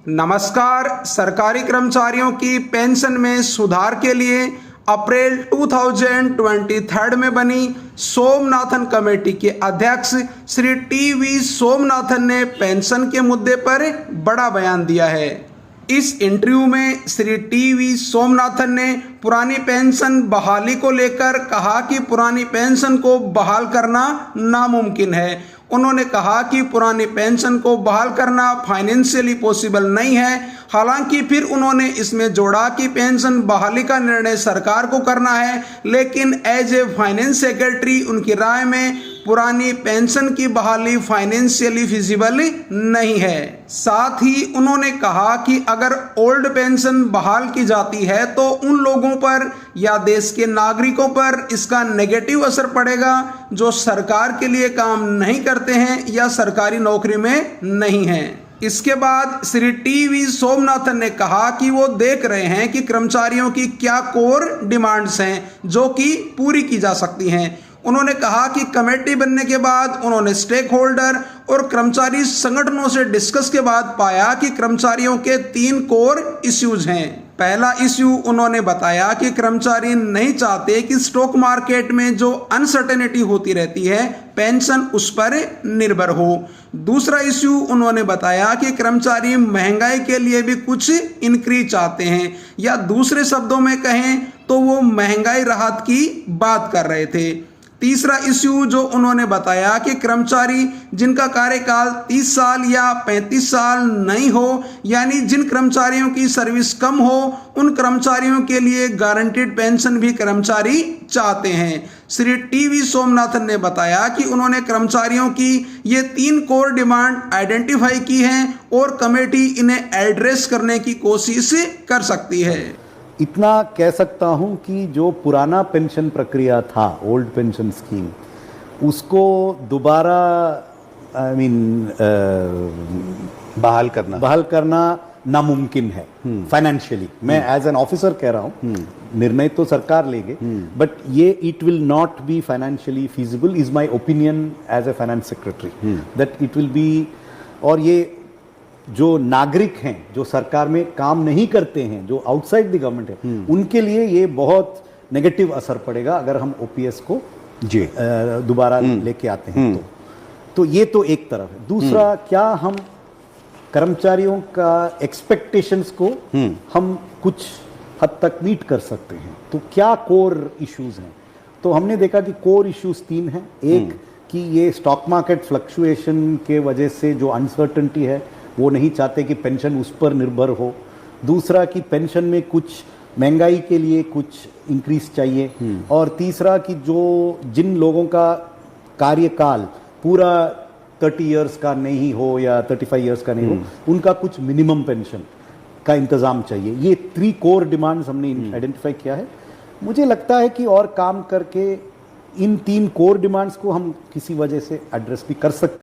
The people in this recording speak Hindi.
नमस्कार। सरकारी कर्मचारियों की पेंशन में सुधार के लिए अप्रैल 2023 में बनी सोमनाथन कमेटी के अध्यक्ष श्री टी.वी. सोमनाथन ने पेंशन के मुद्दे पर बड़ा बयान दिया है। इस इंटरव्यू में श्री टी.वी. सोमनाथन ने पुरानी पेंशन बहाली को लेकर कहा कि पुरानी पेंशन को बहाल करना नामुमकिन है। उन्होंने कहा कि पुरानी पेंशन को बहाल करना फाइनेंशियली पॉसिबल नहीं है। हालांकि फिर उन्होंने इसमें जोड़ा कि पेंशन बहाली का निर्णय सरकार को करना है, लेकिन एज ए फाइनेंस सेक्रेटरी उनकी राय में पुरानी पेंशन की बहाली फाइनेंशियली फिजिबल नहीं है। साथ ही उन्होंने कहा कि अगर ओल्ड पेंशन बहाल की जाती है तो उन लोगों पर या देश के नागरिकों पर इसका नेगेटिव असर पड़ेगा जो सरकार के लिए काम नहीं करते हैं या सरकारी नौकरी में नहीं हैं। इसके बाद श्री टी.वी. सोमनाथन ने कहा कि वो देख रहे हैं कि कर्मचारियों की क्या कोर डिमांड्स हैं जो कि पूरी की जा सकती हैं। उन्होंने कहा कि कमेटी बनने के बाद उन्होंने स्टेक होल्डर और कर्मचारी संगठनों से डिस्कस के बाद पाया कि कर्मचारियों के 3 कोर इश्यूज हैं। पहला इश्यू उन्होंने बताया कि कर्मचारी नहीं चाहते कि स्टॉक मार्केट में जो अनसर्टेनिटी होती रहती है पेंशन उस पर निर्भर हो। दूसरा इश्यू उन्होंने बताया कि कर्मचारी महंगाई के लिए भी कुछ इंक्रीज चाहते हैं, या दूसरे शब्दों में कहें तो वो महंगाई राहत की बात कर रहे थे। तीसरा इश्यू जो उन्होंने बताया कि कर्मचारी जिनका कार्यकाल 30 साल या 35 साल नहीं हो, यानी जिन कर्मचारियों की सर्विस कम हो, उन कर्मचारियों के लिए गारंटीड पेंशन भी कर्मचारी चाहते हैं। श्री टी.वी. सोमनाथन ने बताया कि उन्होंने कर्मचारियों की ये 3 कोर डिमांड आइडेंटिफाई की हैं और कमेटी इन्हें एड्रेस करने की कोशिश कर सकती है। इतना कह सकता हूं कि जो पुराना पेंशन प्रक्रिया था, ओल्ड पेंशन स्कीम, उसको दोबारा बहाल करना नामुमकिन है फाइनेंशियली। मैं एज एन ऑफिसर कह रहा हूं, निर्णय तो सरकार लेंगे, बट ये it will not be financially feasible is my opinion as a finance secretary, that it will be. और ये जो नागरिक हैं जो सरकार में काम नहीं करते हैं, जो आउटसाइड द गवर्नमेंट है, उनके लिए ये बहुत नेगेटिव असर पड़ेगा अगर हम ओपीएस को दोबारा लेके आते हैं तो ये तो एक तरफ है। दूसरा, क्या हम कर्मचारियों का एक्सपेक्टेशंस को हम कुछ हद तक मीट कर सकते हैं? तो क्या कोर इश्यूज हैं? तो हमने देखा कि कोर इश्यूज 3 हैं। एक कि ये स्टॉक मार्केट फ्लक्चुएशन के वजह से जो अनसर्टेनिटी है वो नहीं चाहते कि पेंशन उस पर निर्भर हो। दूसरा कि पेंशन में कुछ महंगाई के लिए कुछ इंक्रीज चाहिए। और तीसरा कि जिन लोगों का कार्यकाल पूरा 30 इयर्स का नहीं हो या 35 इयर्स का नहीं हो, उनका कुछ मिनिमम पेंशन का इंतजाम चाहिए। ये 3 कोर डिमांड्स हमने आइडेंटिफाई किया है। मुझे लगता है कि और काम करके इन 3 कोर डिमांड्स को हम किसी वजह से एड्रेस भी कर सकते हैं।